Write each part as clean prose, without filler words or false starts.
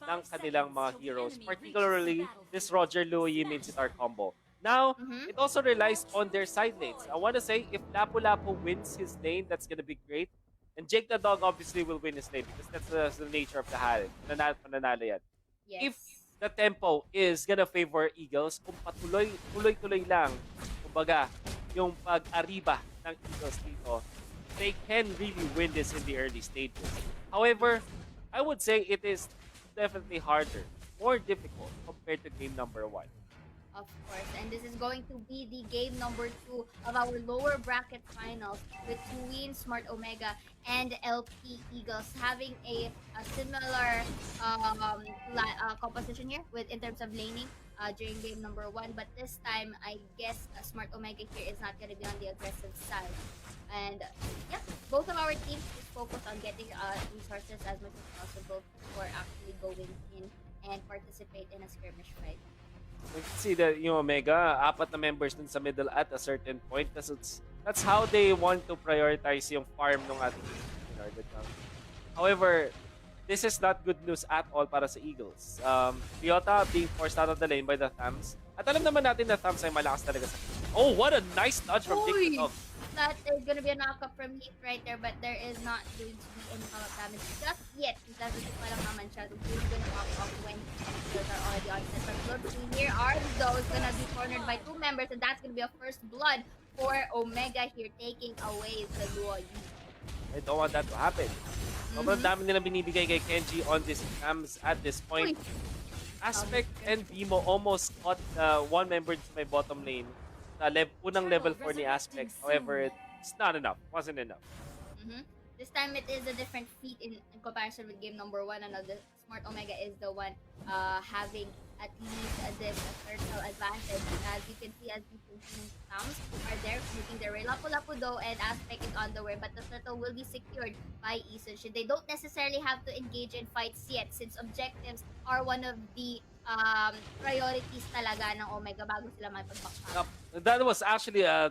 ng kanilang mga heroes, particularly this Roger Louie Mincitar combo. Now, it also relies on their side lanes. I want to say, if Lapu-Lapu wins his lane, that's gonna be great. And Jake the Dog obviously will win his lane because that's the nature of the Harem. Mananalo yan. If Yes. the tempo is gonna favor Eagles, kung tuloy-tuloy lang, kumbaga, yung pag-ariba ng Eagles dito, they can really win this in the early stages. However, I would say it is definitely harder, more difficult compared to game number 1. Of course, and this is going to be the game number 2 of our lower bracket finals with Twin, Smart Omega, and LP Eagles having a similar composition here with in terms of laning during game number 1. But this time, I guess Smart Omega here is not going to be on the aggressive side. And yeah, both of our teams is focused on getting resources as much as possible before actually going in and participate in a skirmish fight. We can see that yung Omega, 4 na members dun sa middle at a certain point. That's how they want to prioritize yung farm ng ating However, this is not good news at all para sa Eagles. Biota being forced out of the lane by the Thams. At alam naman natin na Thams ay malakas talaga sa... Oh, what a nice dodge from Jake the Dog. That there's gonna be a knockup from Heat right there, but there is not going to be any follow-up damage just yet. Because pa lang naman siya. He's gonna pop off when those are already on set. But look here, Arzo is gonna be cornered by 2 members, and that's gonna be a first blood for Omega here, taking away the Luo Yi. I don't want that to happen. Sobrang dami nilang binibigay kay Kenji on this cams at this point. Aspect and Bimo almost caught 1 member sa may bottom lane. Unang level 4 ni Aspect. However, it's not enough. Wasn't enough. This time it is a different feat in comparison with game number 1. The Smart Omega is the one having at least a turtle advantage. As you can see, as the Thams are there making their way. Lapu-Lapu though, and Aspect is on the way, but the turtle will be secured by Isun. They don't necessarily have to engage in fights yet since objectives are one of the priorities talaga ng Omega bago sila may pagbakpak. That was actually a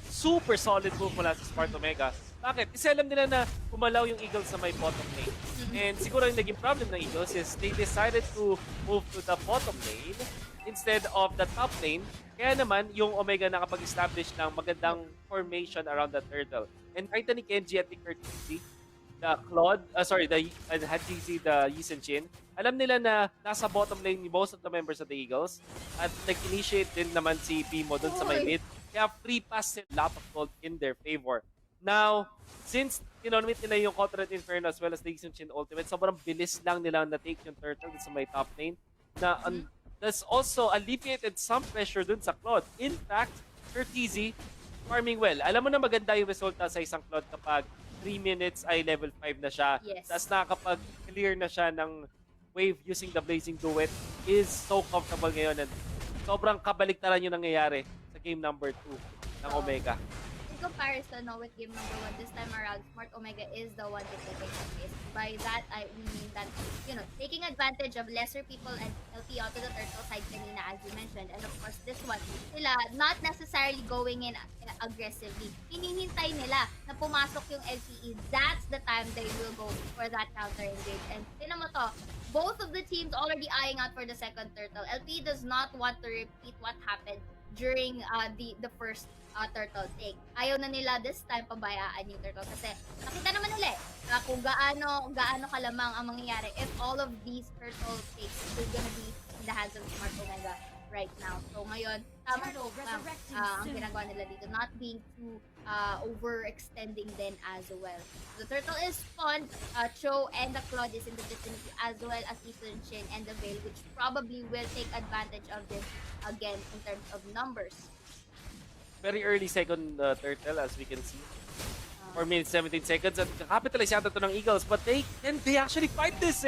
super solid move mula sa Smart Omega. Bakit? Kasi alam nila na kumalaw yung Eagles sa may bottom lane. And siguro yung naging problem ng Eagles is they decided to move to the bottom lane instead of the top lane. Kaya naman, yung Omega nakapag-establish ng magandang formation around the turtle. And kahit ni Kenji at ni Curtis, the Claude, the Hadjizi, the Yisun Chin, alam nila na nasa bottom lane ni most of the members of the Eagles at nag-initiate din naman si Bimo dun sa may mid. Kaya free pass a lot of gold in their favor. Now, since tinomit nila yung Contract Inferno as well as the Yisun Chin ultimate, sobrang bilis lang nila na-take yung turtle dun sa may top lane na that's also alleviated some pressure dun sa Claude. In fact, Curtizi farming well. Alam mo na maganda yung resulta sa isang Claude kapag 3 minutes ay level 5 na siya. Yes. Tapos nakakapag-clear na siya ng wave using the Blazing Duet is so comfortable ngayon and sobrang kabaliktaran yung nangyayari sa game number 2 ng Omega. In comparison with game number 1, this time around, Smart Omega is the one to take the case. By that, I mean that, taking advantage of lesser people and LP out to the turtle side kanina, as you mentioned. And of course, this one, sila not necessarily going in aggressively. Hinihintay nila na pumasok yung LPE. That's the time they will go for that counter engage. And tinan mo to, both of the teams already eyeing out for the second turtle. LP does not want to repeat what happened during the first turtle take. Ayaw na nila this time pabayaan yung turtle kasi nakita naman ulit kung gaano kalamang ang mangyayari if all of these turtle takes is gonna be in the hands of Smart Omega right now. So ngayon, ang ginagawa nila dito, not being too overextending then as well. The turtle is spawned, Cho and the Claude is in the vicinity as well as Yisun Chin and the Veil, which probably will take advantage of this again in terms of numbers. Very early second turtle as we can see. 4 minutes 17 seconds at capitalize yata to ng Eagles but they actually fight this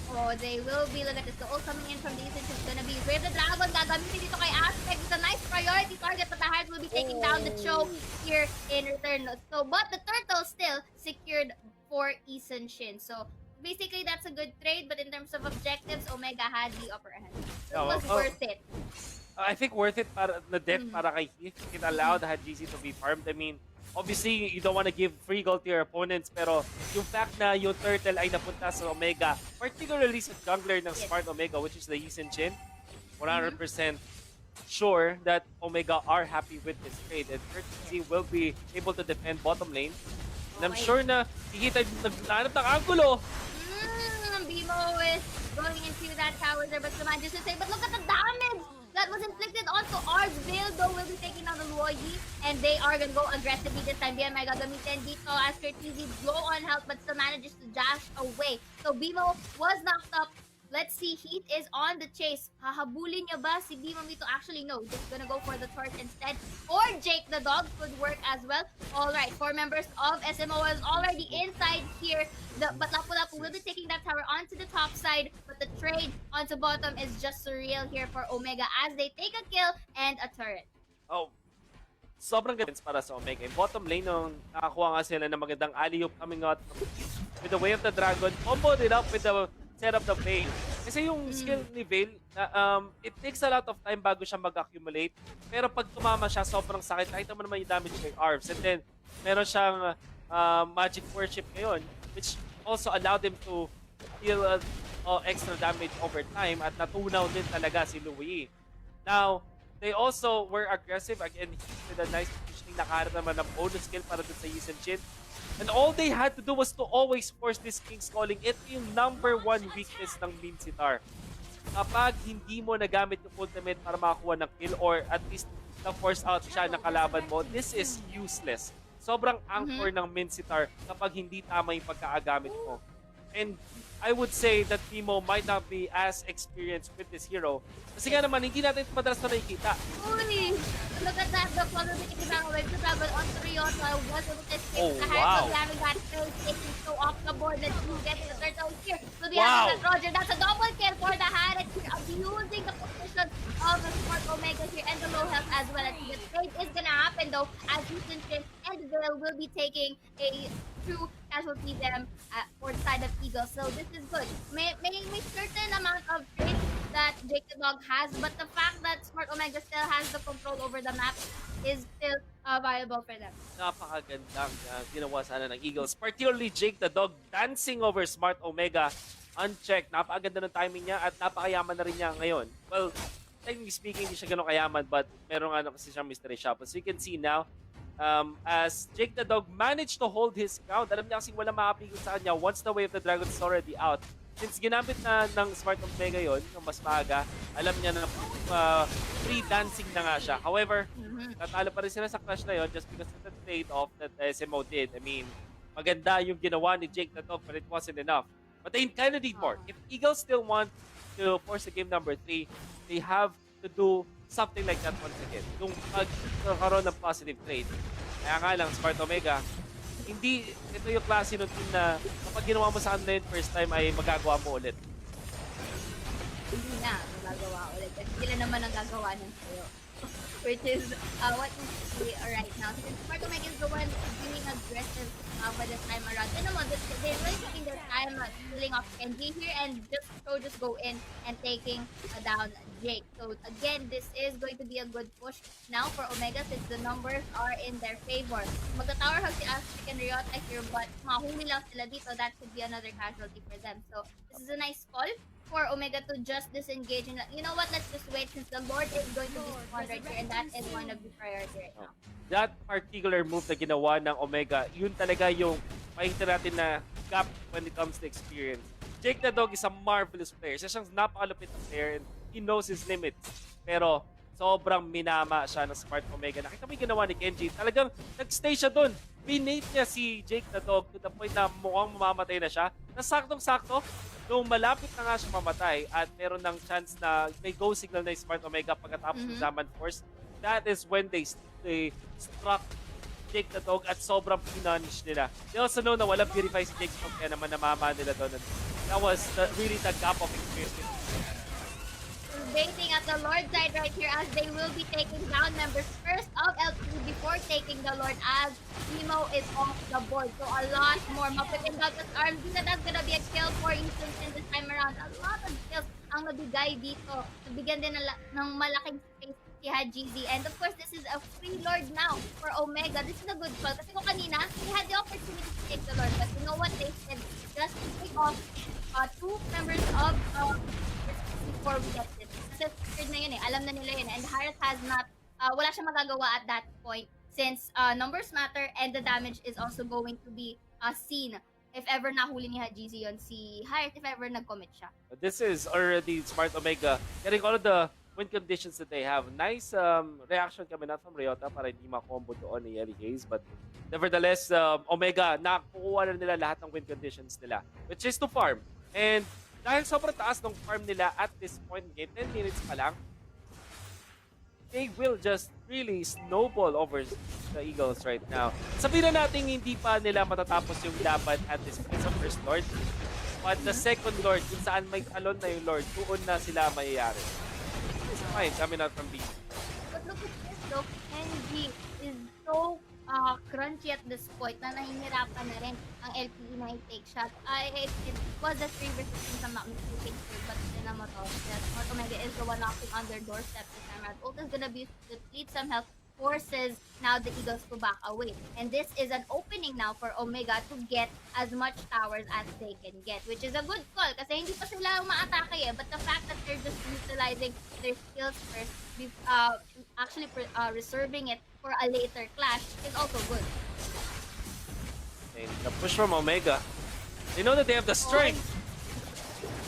Oh, they will be. Look at this. The ult coming in from the Yisun is gonna be Wave the Dragon. Gagamitin dito kay Aspect. It's a nice priority target, but the Heart will be taking down the Cho here in return. So, but the turtle still secured for Yisun Shin. So, basically, that's a good trade, but in terms of objectives, Omega had the upper hand. So it was worth it. I think worth it para na death Mm. para kay Heath. It allowed GC to be farmed. I mean, obviously, you don't want to give free gold to your opponents, pero yung fact na yung turtle ay napunta sa Omega, particularly sa jungler ng Yes. Smart Omega, which is the Yi Jin, Mhm. 100% sure that Omega are happy with this trade, and Courtesy will be able to defend bottom lane. And I'm Okay. sure na Hihita naghanap ng angulo. BMO is going into that tower there, but Saman just to say, but look at the damage that was inflicted onto Ars. Veil, though, will be taking out the Luoyi, and they are gonna go aggressively this time. BMI gagamitin dito as Curtizi blow on health, but still manages to dash away. So BMO was knocked up. Let's see, Heat is on the chase. Hahabulin niya ba si BMO to actually no, just gonna go for the torch instead. Or Jake the dog could work as well. Alright, 4 members of SMO is already inside here. But Lapu-Lapu will be taking that tower onto the top side, but the trade onto bottom is just surreal here for Omega as they take a kill and a turret. Oh, sobrang ganda para sa Omega. In bottom lane, nung nakakuha nga sila ng magandang alley-oop coming out with the Way of the Dragon, comboed it up with the set up the Veil. Kasi yung skill ni Veil, it takes a lot of time bago siya mag-accumulate. Pero pag tumama siya, sobrang sakit. Nakita mo naman yung damage kay Arves. And then, meron siyang Magic Worship ngayon, which also allowed him to deal extra damage over time at natunaw din talaga si Louis. Now, they also were aggressive again with a nice positioning. Nakaharap naman ng bonus skill para dun sa Yi Jin. And all they had to do was to always force this King's Calling. Ito yung #1 weakness ng Minsitar. Kapag hindi mo nagamit yung ultimate para makakuha ng kill or at least na-force out siya ng kalaban mo, this is useless. Sobrang anchor ng Minsitar kapag hindi tama yung pagkaagamit mo. And I would say that Timo might not be as experienced with this hero. Kasi nga naman, hindi natin madalas na nakikita. Uy! Look at that, the follow the Ikibang away to travel on to Ryota. Was able to escape Oh, the hands wow. of having that kill taken so off the board that you get the turtle here. So the Wow. that Roger, that's a double kill for the Haret here, abusing the position of the Smart Omega here and the low health as well. And the trade is gonna happen though, as Houston and Veil will be taking a true casualty them for the side of Eagle. So this is good. May certain amount of trade that Jake the Dog has, but the fact that Smart Omega still has the control over the map is still viable for them. Napakagandang ginawa sana ng Eagles. Particularly Jake the Dog dancing over Smart Omega. Unchecked. Napakaganda ng timing niya at napakayaman na rin niya ngayon. Well, technically speaking, hindi siya ganun kayaman but meron nga kasi siyang mystery shop. As you can see now, as Jake the Dog managed to hold his ground. Alam niya kasing wala makapigil sa kanya once the Way of the Dragon is already out. Since ginamit na ng Smart Omega yon ng mas maaga, alam niya na free dancing na nga siya. However, natalo pa rin sila sa clash na yon just because of the trade-off that SMO did. I mean, maganda yung ginawa ni Jake the Dog but it wasn't enough. But they kind of need more. If Eagles still want to force the game #3, they have to do something like that once again. Yung magkaroon ng positive trade. Kaya nga lang, Smart Omega, hindi ito yung klase ng team na kapag ginawa mo sa kanila yung first time ay magagawa mo ulit. Hindi na magagawa ulit. Kasi sila naman ang gagawa ng sayo. Which is what we see right now. Since Smart Omega is the one being aggressive for this time around. And naman, they're really taking their time pulling off Kenji here and just go in and taking down Jake. So again, this is going to be a good push now for Omega since the numbers are in their favor. Magta-tower hug si Aztec and Ryota here but mahuli lang sila dito. That could be another casualty for them. So this is a nice call for Omega to just disengage and you know what, let's just wait since the Lord is going to be spawned right here and that is one of the priority right now. That particular move na ginawa ng Omega, yun talaga yung makikita natin na gap when it comes to experience. Jake the Dog is a marvelous player. Siya siyang napakalupit na player and he knows his limits. Pero sobrang minama siya ng Smart Omega. Nakita mo yung ginawa ni Kenji. Talagang nag-stay siya dun. Binate niya si Jake the Dog to the point na mukhang mamamatay na siya. Nasaktong-sakto, nung malapit na nga siya mamatay at meron ng chance na may go signal na yung Smart Omega pagkatapos ng Zaman Force, that is when they struck Jake the Dog at sobrang pinunish nila. They also know na walang purify si Jake the Dog kaya naman namama nila doon. That was really the gap of experience. Baiting at the Lord side right here as they will be taking down members first of L2 before taking the Lord as Nemo is off the board. So a lot more. Mapitin out the arms. That's gonna be a kill for Houston this time around. A lot of kills ang nabigay dito. Nabigyan din ng malaking space he had GZ. And of course, this is a free Lord now for Omega. This is a good call. Kasi kung kanina, he had the opportunity to take the Lord. But you know what they said? Just take off two members of before we get this. Kasi secured na yun eh. Alam na nila yun. And Harris has not, wala siyang magagawa at that point since numbers matter and the damage is also going to be seen if ever nahuli ni Hajizi yon si Harris if ever nag-commit siya. This is already Smart Omega getting all of the win conditions that they have. Nice reaction coming out from Ryota para hindi makombo doon ni Yelly Hayes. But nevertheless, Omega, nakukuha na nila lahat ng win conditions nila, which is to farm. And dahil sobrang taas ng farm nila at this point in game, 10 minutes pa lang, they will just really snowball over the Eagles right now. Sabihin na natin hindi pa nila matatapos yung laban at this point sa first Lord. But the second Lord, kung saan may talon na yung Lord, doon na sila mayayari. It's fine, coming out from B. But look at this though, NG is so crunchy at this point na nahihirapan na rin ang LPE na i-take shot. It was a 3 versus 3 sa McMistaking but tinama to. Smart Omega is the one knocking on their doorstep this time around. Ult is gonna be deplete some health, forces now the Eagles to back away. And this is an opening now for Omega to get as much towers as they can get, which is a good call kasi hindi pa sila umaatake eh. But the fact that they're just utilizing their skills first, actually reserving it for a later clash is also good. And the push from Omega, they know that they have the strength.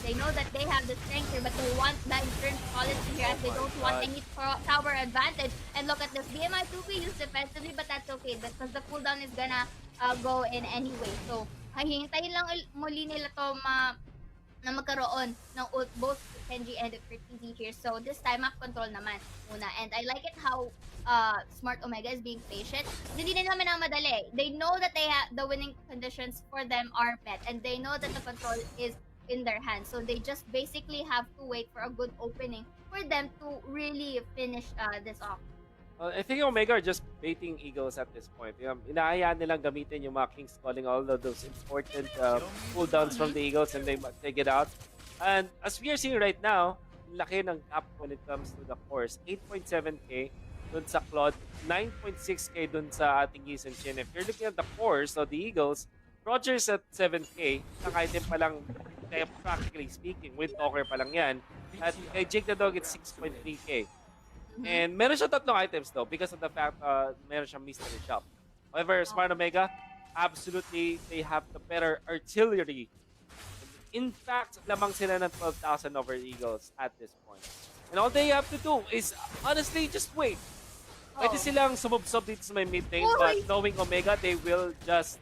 They know that they have the strength here, but they want that insurance policy here as they don't want any tower advantage. And look at this, BMI 2 be used defensively, but that's okay because the cooldown is gonna go in anyway. So, hintayin lang muli nila to na magkaroon ng ult both Kenji and TZ here. So, this time, map control naman muna. And I like it how Smart Omega is being patient. Hindi nila minamadali. They know that the winning conditions for them are met. And they know that the control is in their hands. So, they just basically have to wait for a good opening for them to really finish this off. I think Omega are just baiting Eagles at this point. Inaayaan nilang gamitin yung mga King's Calling, all of those important cooldowns from the Eagles and they take it out. And as we are seeing right now, laki ng gap when it comes to the course. 8.7k dun sa Claude, 9.6k dun sa ating Yisen Shin. If you're looking at the course of the Eagles, Rogers at 7k, naka-item pa lang, practically speaking, with Talker pa lang yan. At kay Jake the Dog, it's 6.3k. And meron siya tatlong items though because of the fact meron siyang mystery shop. However, Smart Omega, absolutely, they have the better artillery. In fact, lamang sila ng 12,000 over Eagles at this point. And all they have to do is, honestly, just wait. Pwede silang sumubsob dito sa may mid lane, but knowing Omega, they will just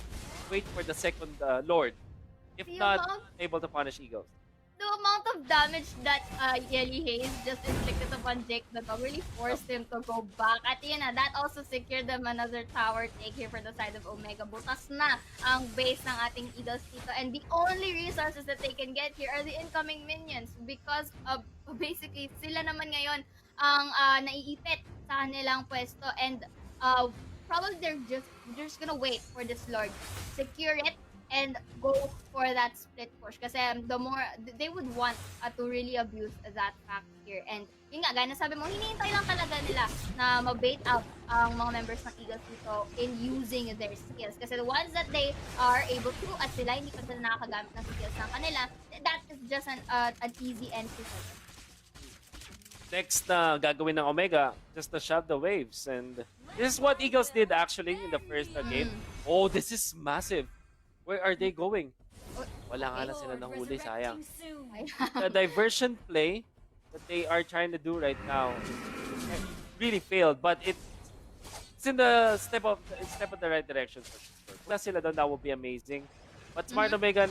wait for the second Lord. If not, able to punish Eagles. The amount of damage that Yelly Hayes just inflicted upon Jake the Dog really forced him to go back. At yun na, that also secured them another tower take here for the side of Omega. Butas na ang base ng ating Eagles dito. And the only resources that they can get here are the incoming minions because of basically sila naman ngayon ang naiipit sa kanilang pwesto. And probably they're just gonna wait for this Lord. Secure it and go for that split push kasi the more they would want to really abuse that fact here. And yun nga, gaya na sabi mo, hinihintay lang talaga nila na ma-bait out ang mga members ng Eagles dito in using their skills. Kasi the ones that they are able to at sila hindi pa sila nakakagamit ng skills ng kanila, that is just an easy entry for them. Next na gagawin ng Omega, just to shove the waves. And this is what Eagles did actually in the first game. Oh, this is massive. Where are they going? Wala nga lang sila nahuli, sayang. The diversion play that they are trying to do right now really failed, but it's in the step of the right direction for sure. Kung sila doon, that would be amazing. But Smart Omega,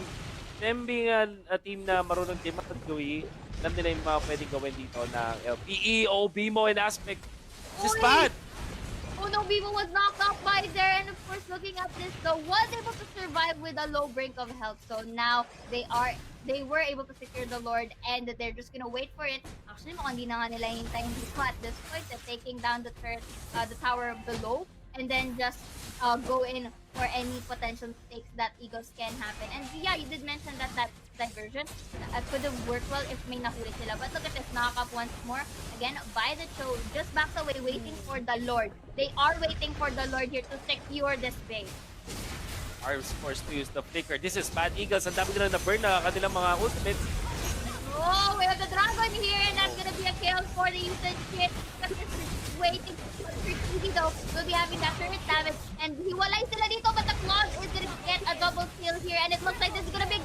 them being a team na marunong din mag-GUI, alam nila yung mga pwedeng gawin dito na LPE, BMO, and Aspect. This is bad! Oh no, Vivo was knocked off by there, and of course, looking at this, though, was able to survive with a low brink of health. So now they were able to secure the Lord, and they're just gonna wait for it. Actually, mukhang hindi na nga nila hintayin dito at this point. They're taking down the turret, the tower below, and then just go in for any potential mistakes that Eagles can happen. And yeah, you did mention that that diversion could have worked well if may nahuli sila. But look at this, knock up once more. Again, by the Cho, just backs away, waiting for the Lord. They are waiting for the Lord here to secure this base. Are forced to use the flicker. This is bad Eagles. Ang dami nila na-burn na kanilang mga ultimates. Oh, we have the dragon here, and that's gonna be a kill for the usage kit. Waiting for Easy though, will be having that turret damage, and hiwalay sila dito, but the Claws is gonna get a double kill here, and it looks like this is gonna be